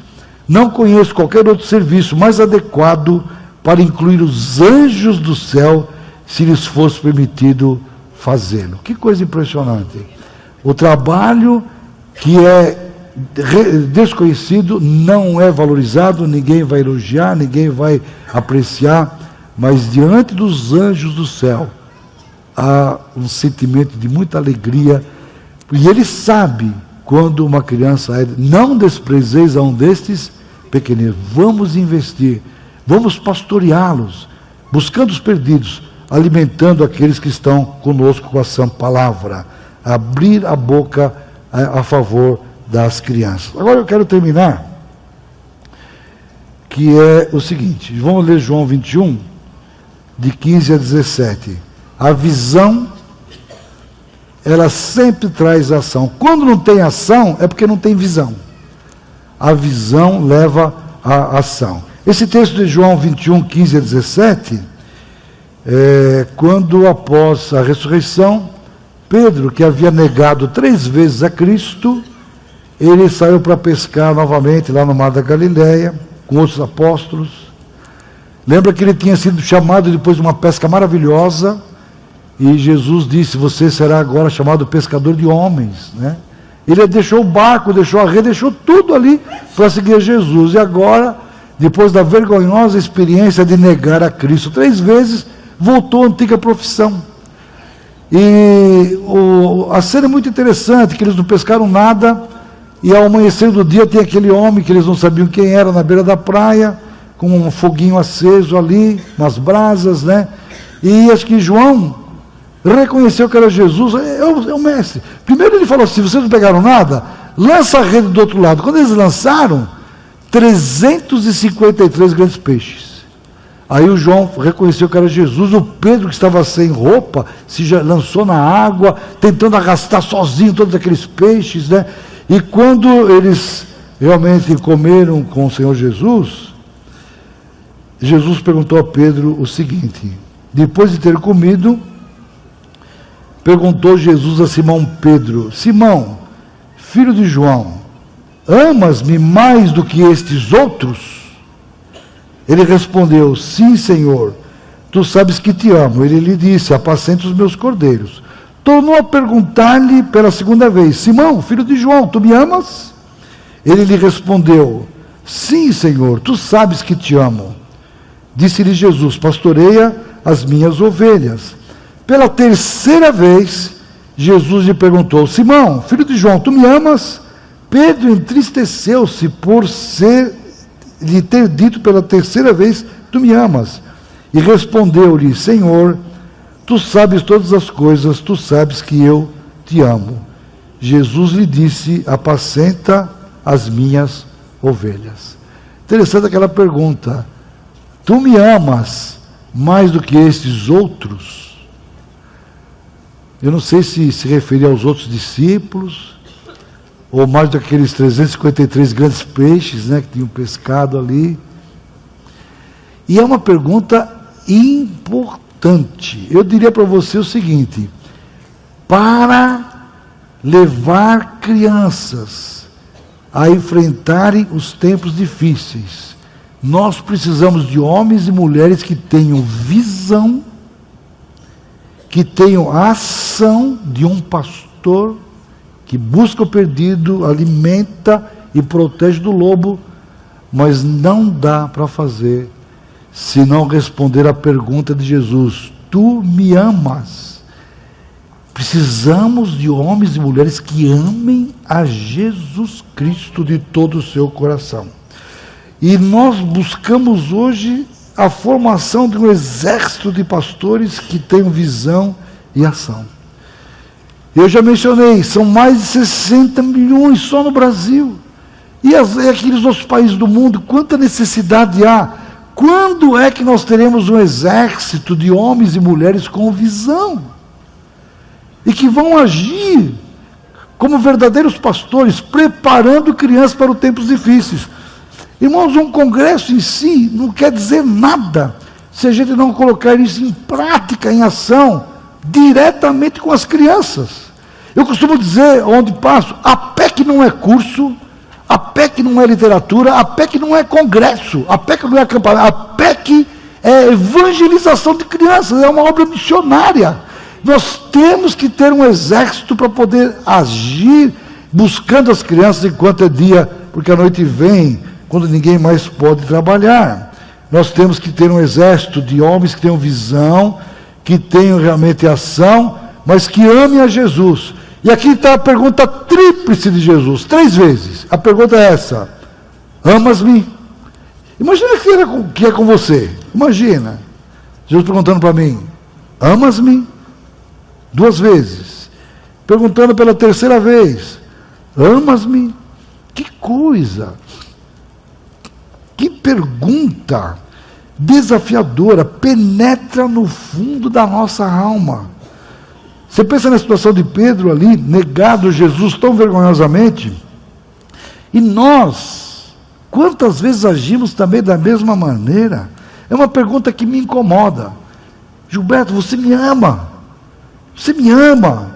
não conheço qualquer outro serviço mais adequado para incluir os anjos do céu, se lhes fosse permitido fazê-lo. Que coisa impressionante. O trabalho que é desconhecido não é valorizado, ninguém vai elogiar, ninguém vai apreciar, mas diante dos anjos do céu há um sentimento de muita alegria, e ele sabe quando uma criança é. Não desprezeis a um destes pequeninos. Vamos investir, vamos pastoreá-los, buscando os perdidos, alimentando aqueles que estão conosco com a sã palavra, abrir a boca a favor das crianças. Agora eu quero terminar, que é o seguinte, vamos ler João 21, de 15 a 17. A visão, ela sempre traz ação. Quando não tem ação, é porque não tem visão. A visão leva à ação. Esse texto de João 21, 15 a 17, quando após a ressurreição, Pedro, que havia negado 3 vezes a Cristo, ele saiu para pescar novamente lá no Mar da Galileia, com outros apóstolos. Lembra que ele tinha sido chamado depois de uma pesca maravilhosa, e Jesus disse: você será agora chamado pescador de homens, né? Ele deixou o barco, deixou a rede, deixou tudo ali para seguir a Jesus. E agora, depois da vergonhosa experiência de negar a Cristo 3 vezes, voltou à antiga profissão. E a cena é muito interessante, que eles não pescaram nada, e ao amanhecer do dia tem aquele homem que eles não sabiam quem era, na beira da praia, com um foguinho aceso ali, nas brasas, né? E acho que João reconheceu que era Jesus. É o mestre. Primeiro ele falou assim: vocês não pegaram nada? Lança a rede do outro lado. Quando eles lançaram, 353 grandes peixes. Aí o João reconheceu que era Jesus. O Pedro, que estava sem roupa, lançou na água, tentando arrastar sozinho todos aqueles peixes, né? E quando eles realmente comeram com o Senhor Jesus, Jesus perguntou a Pedro o seguinte: depois de ter comido, perguntou Jesus a Simão Pedro: Simão, filho de João, amas-me mais do que estes outros? Ele respondeu: sim, Senhor, tu sabes que te amo. Ele lhe disse: apacenta os meus cordeiros. Tornou a perguntar-lhe pela 2ª vez: Simão, filho de João, tu me amas? Ele lhe respondeu: sim, Senhor, tu sabes que te amo. Disse-lhe Jesus: pastoreia as minhas ovelhas. Pela 3ª vez, Jesus lhe perguntou: Simão, filho de João, tu me amas? Pedro entristeceu-se por lhe ter dito pela 3ª vez: tu me amas? E respondeu-lhe: Senhor, tu sabes todas as coisas, tu sabes que eu te amo. Jesus lhe disse: apacenta as minhas ovelhas. Interessante aquela pergunta: tu me amas mais do que estes outros? Eu não sei se referia aos outros discípulos, ou mais do que aqueles 353 grandes peixes, né, que tinham pescado ali. E é uma pergunta importante. Eu diria para você o seguinte: para levar crianças a enfrentarem os tempos difíceis, nós precisamos de homens e mulheres que tenham visão, que tenham a ação de um pastor. pastor que busca o perdido, alimenta e protege do lobo, mas não dá para fazer se não responder à pergunta de Jesus: tu me amas? Precisamos de homens e mulheres que amem a Jesus Cristo de todo o seu coração. E nós buscamos hoje a formação de um exército de pastores que tenham visão e ação. Eu já mencionei, são mais de 60 milhões só no Brasil. E aqueles outros países do mundo, quanta necessidade há? Quando é que nós teremos um exército de homens e mulheres com visão? E que vão agir como verdadeiros pastores, preparando crianças para os tempos difíceis. Irmãos, um congresso em si não quer dizer nada se a gente não colocar isso em prática, em ação, diretamente com as crianças. Eu costumo dizer, onde passo, a PEC não é curso, a PEC não é literatura, a PEC não é congresso, a PEC não é acampamento, a PEC é evangelização de crianças, é uma obra missionária. Nós temos que ter um exército para poder agir, buscando as crianças enquanto é dia, porque a noite vem, quando ninguém mais pode trabalhar. Nós temos que ter um exército de homens que tenham visão, que tenham realmente ação, mas que amem a Jesus. E aqui está a pergunta tríplice de Jesus, 3 vezes. A pergunta é essa: amas-me? Imagina que é com você. Imagina, Jesus perguntando para mim: amas-me? 2 vezes. Perguntando pela 3ª vez: amas-me? Que coisa! Que pergunta desafiadora, penetra no fundo da nossa alma. Você pensa na situação de Pedro ali, negado Jesus tão vergonhosamente, e nós, quantas vezes agimos também da mesma maneira? É uma pergunta que me incomoda. Gilberto, você me ama? Você me ama?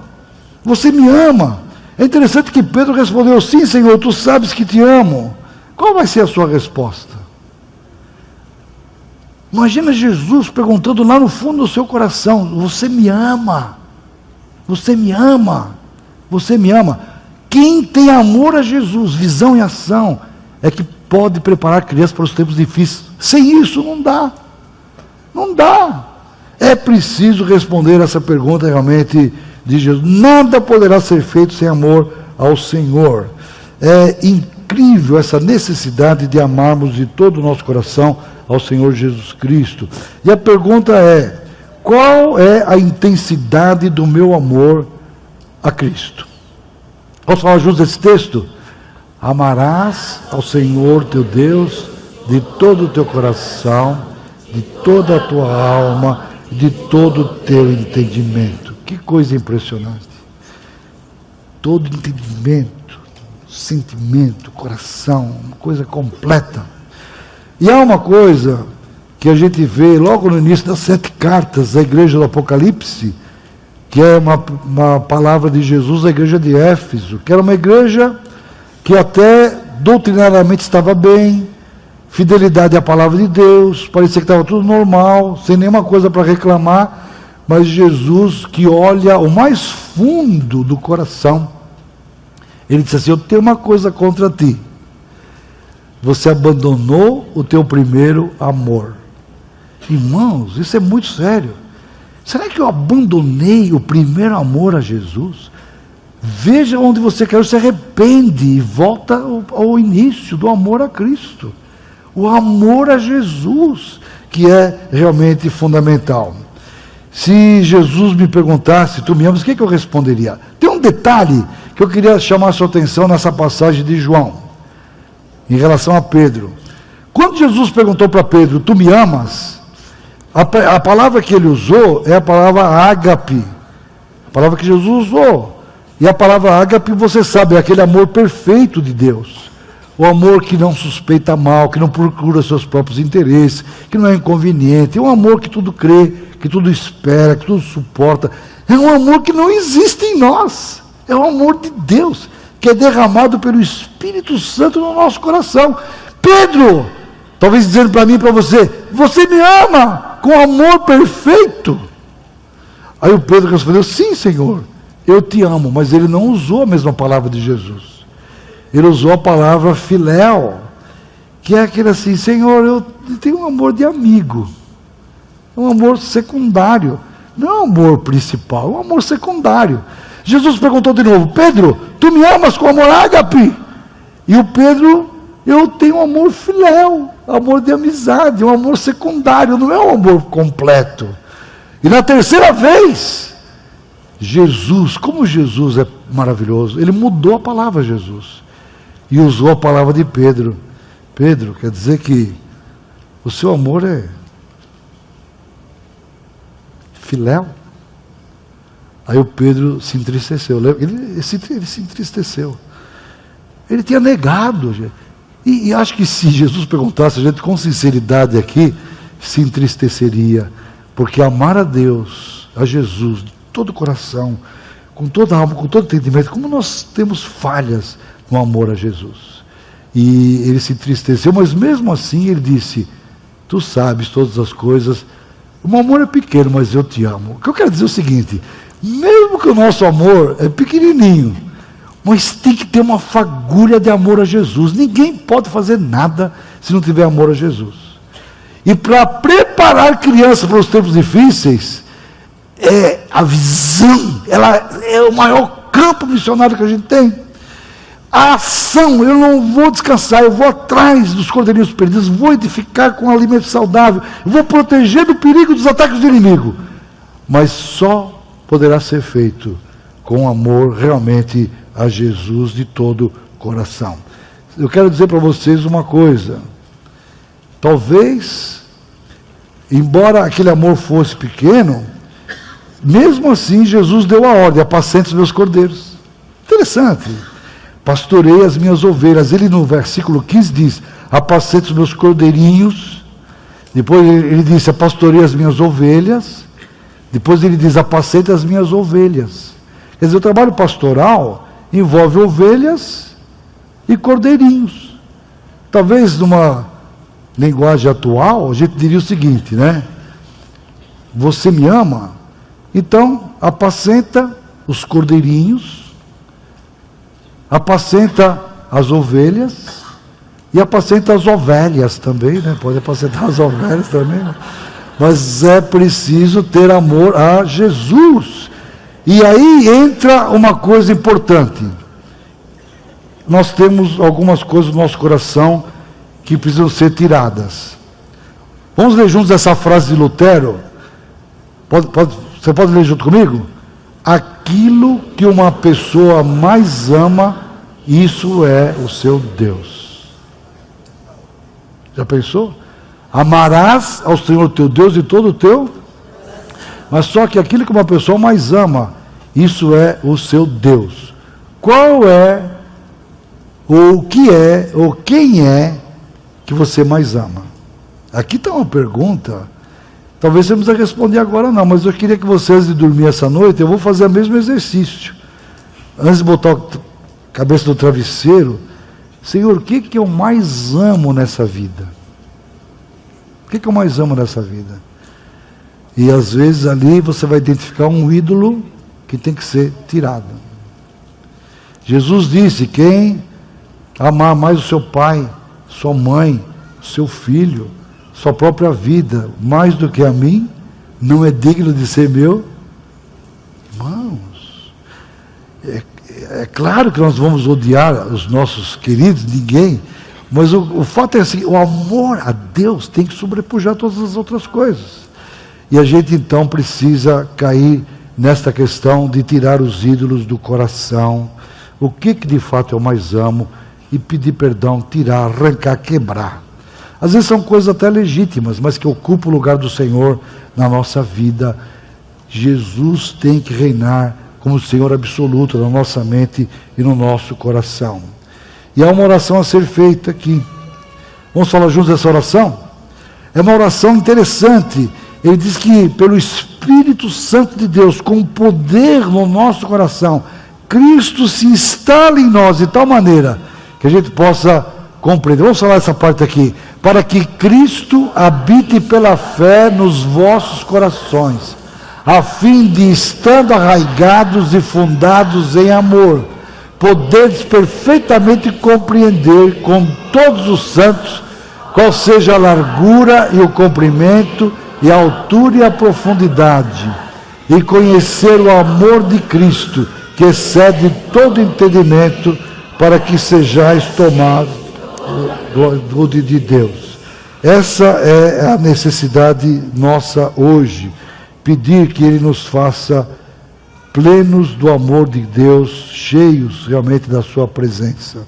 Você me ama? É interessante que Pedro respondeu: sim, Senhor, tu sabes que te amo. Qual vai ser a sua resposta? Imagina Jesus perguntando lá no fundo do seu coração: você me ama? Você me ama? Você me ama? Quem tem amor a Jesus, visão e ação, é que pode preparar crianças para os tempos difíceis. Sem isso não dá. Não dá. É preciso responder essa pergunta realmente de Jesus. Nada poderá ser feito sem amor ao Senhor. É incrível essa necessidade de amarmos de todo o nosso coração ao Senhor Jesus Cristo. E a pergunta é: qual é a intensidade do meu amor a Cristo? Posso falar juntos esse texto? Amarás ao Senhor teu Deus de todo o teu coração, de toda a tua alma, de todo o teu entendimento. Que coisa impressionante. Todo entendimento, sentimento, coração, uma coisa completa. E há uma coisa que a gente vê logo no início das 7 cartas da igreja do Apocalipse, que é uma palavra de Jesus à igreja de Éfeso, que era uma igreja que até doutrinariamente estava bem, fidelidade à palavra de Deus, parecia que estava tudo normal, sem nenhuma coisa para reclamar, mas Jesus, que olha o mais fundo do coração, ele disse assim: eu tenho uma coisa contra ti, você abandonou o teu primeiro amor. Irmãos, isso é muito sério. Será que eu abandonei o primeiro amor a Jesus? Veja onde você caiu, se arrepende e volta ao início do amor a Cristo. O amor a Jesus, que é realmente fundamental. Se Jesus me perguntasse: tu me amas? O que eu responderia? Tem um detalhe que eu queria chamar a sua atenção nessa passagem de João, em relação a Pedro. Quando Jesus perguntou para Pedro: tu me amas? A palavra que ele usou é a palavra ágape, a palavra que Jesus usou. E a palavra ágape, você sabe, é aquele amor perfeito de Deus. O amor que não suspeita mal, que não procura seus próprios interesses, que não é inconveniente. É um amor que tudo crê, que tudo espera, que tudo suporta. É um amor que não existe em nós. É o amor de Deus, que é derramado pelo Espírito Santo no nosso coração. Pedro, talvez dizendo para mim e para você: você me ama com amor perfeito? Aí o Pedro respondeu: sim, Senhor, eu te amo, mas ele não usou a mesma palavra de Jesus. Ele usou a palavra filéu, que é aquele assim, Senhor, eu tenho um amor de amigo, um amor secundário, não é um amor principal, é um amor secundário. Jesus perguntou de novo, Pedro, tu me amas com amor ágape? E o Pedro, eu tenho um amor filéu, amor de amizade, um amor secundário, não é um amor completo. E na terceira vez, Jesus, como Jesus é maravilhoso, ele mudou a palavra Jesus, e usou a palavra de Pedro. Pedro, quer dizer que o seu amor é filéu? Aí o Pedro se entristeceu, ele se entristeceu, ele tinha negado, e acho que se Jesus perguntasse a gente com sinceridade aqui, se entristeceria, porque amar a Deus, a Jesus, de todo o coração, com toda a alma, com todo entendimento, como nós temos falhas no amor a Jesus, e ele se entristeceu, mas mesmo assim ele disse, tu sabes todas as coisas, o meu amor é pequeno, mas eu te amo. O que eu quero dizer é o seguinte, mesmo que o nosso amor é pequenininho, mas tem que ter uma fagulha de amor a Jesus. Ninguém pode fazer nada se não tiver amor a Jesus. E para preparar criança para os tempos difíceis, a visão, ela é o maior campo missionário que a gente tem. A ação, eu não vou descansar, eu vou atrás dos cordeirinhos perdidos, vou edificar com alimento saudável, eu vou proteger do perigo dos ataques do inimigo. Mas só poderá ser feito com amor realmente a Jesus de todo o coração. Eu quero dizer para vocês uma coisa, talvez, embora aquele amor fosse pequeno, mesmo assim Jesus deu a ordem, apacente os meus cordeiros. Interessante, pastorei as minhas ovelhas. Ele no versículo 15 diz, apacente os meus cordeirinhos. Depois ele disse, pastorei as minhas ovelhas. Depois ele diz, apacente as minhas ovelhas. Quer dizer, o trabalho pastoral envolve ovelhas e cordeirinhos. Talvez numa linguagem atual, a gente diria o seguinte, né? Você me ama? Então, apacenta os cordeirinhos, apacenta as ovelhas e apacenta as ovelhas também, né? Pode apacentar as ovelhas também, né? Mas é preciso ter amor a Jesus. E aí entra uma coisa importante. Nós temos algumas coisas no nosso coração que precisam ser tiradas. Vamos ler juntos essa frase de Lutero? Você pode ler junto comigo? Aquilo que uma pessoa mais ama, isso é o seu Deus. Já pensou? Amarás ao Senhor teu Deus de todo o teu, mas só que aquilo que uma pessoa mais ama, isso é o seu Deus. Qual é, ou o que é, ou quem é que você mais ama? Aqui está uma pergunta, talvez você não precisa responder agora não, mas eu queria que você, antes de dormir essa noite, eu vou fazer o mesmo exercício. Antes de botar a cabeça no travesseiro, Senhor, o que eu mais amo nessa vida? O que eu mais amo nessa vida? E às vezes ali você vai identificar um ídolo que tem que ser tirado. Jesus disse, quem amar mais o seu pai, sua mãe, seu filho, sua própria vida, mais do que a mim, não é digno de ser meu. Irmãos, é claro que nós vamos odiar os nossos queridos, ninguém, mas o fato é assim, o amor a Deus tem que sobrepujar todas as outras coisas. E a gente então precisa cair nesta questão de tirar os ídolos do coração. O que de fato eu mais amo? E pedir perdão, tirar, arrancar, quebrar. Às vezes são coisas até legítimas, mas que ocupam o lugar do Senhor na nossa vida. Jesus tem que reinar como o Senhor absoluto na nossa mente e no nosso coração. E há uma oração a ser feita aqui. Vamos falar juntos essa oração? É uma oração interessante. Ele diz que pelo Espírito Santo de Deus, com poder no nosso coração, Cristo se instala em nós de tal maneira que a gente possa compreender. Vamos falar essa parte aqui. Para que Cristo habite pela fé nos vossos corações, a fim de, estando arraigados e fundados em amor, poderes perfeitamente compreender com todos os santos qual seja a largura e o comprimento e a altura e a profundidade, e conhecer o amor de Cristo, que excede todo entendimento, para que sejais tomados de Deus. Essa é a necessidade nossa hoje, pedir que Ele nos faça plenos do amor de Deus, cheios realmente da sua presença.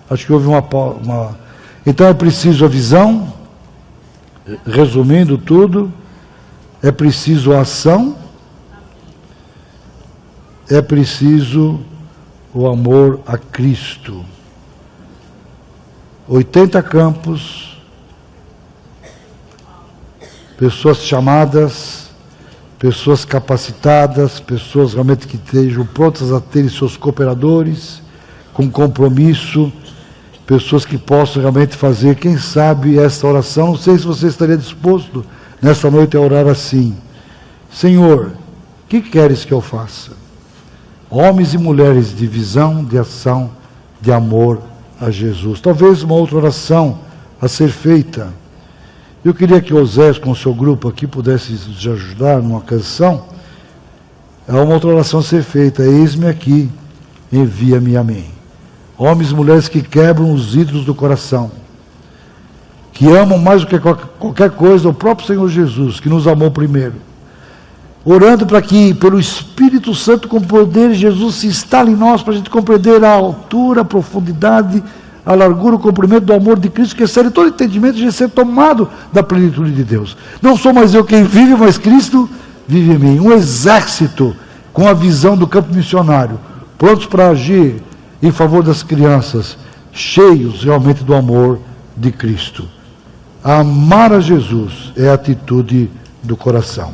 Acho que houve uma... Então é preciso a visão, resumindo tudo, é preciso a ação, é preciso o amor a Cristo. 80 campos, pessoas chamadas, pessoas capacitadas, pessoas realmente que estejam prontas a terem seus cooperadores, com compromisso, pessoas que possam realmente fazer, quem sabe, essa oração. Não sei se você estaria disposto nesta noite a orar assim: Senhor, o que queres que eu faça? Homens e mulheres de visão, de ação, de amor a Jesus. Talvez uma outra oração a ser feita. Eu queria que Osés, com o seu grupo aqui, pudesse nos ajudar numa canção. É uma outra oração a ser feita: eis-me aqui, envia-me a mim. Homens e mulheres que quebram os ídolos do coração, que amam mais do que qualquer coisa o próprio Senhor Jesus, que nos amou primeiro, orando para que, pelo Espírito Santo com poder, Jesus se instale em nós, para a gente compreender a altura, a profundidade, a largura, o comprimento do amor de Cristo, que excede todo entendimento, de ser tomado da plenitude de Deus. Não sou mais eu quem vive, mas Cristo vive em mim. Um exército com a visão do campo missionário, prontos para agir em favor das crianças, cheios realmente do amor de Cristo. Amar a Jesus é a atitude do coração.